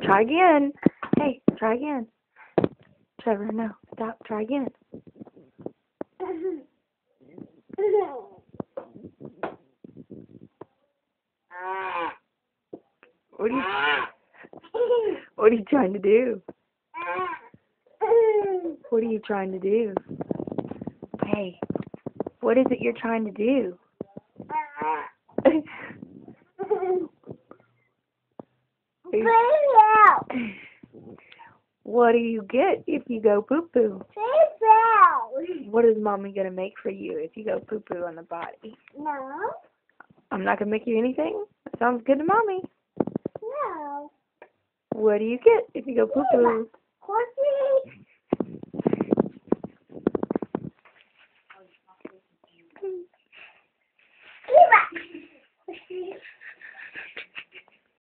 Try again. Hey, try again. Trevor, no. Stop. Try again. What are you trying to do? What are you trying to do? Hey, what is it you're trying to do? What do you get if you go poo-poo? What is Mommy going to make for you if you go poo-poo on the body? No. I'm not going to make you anything? That sounds good to Mommy. No. What do you get if you go poo-poo?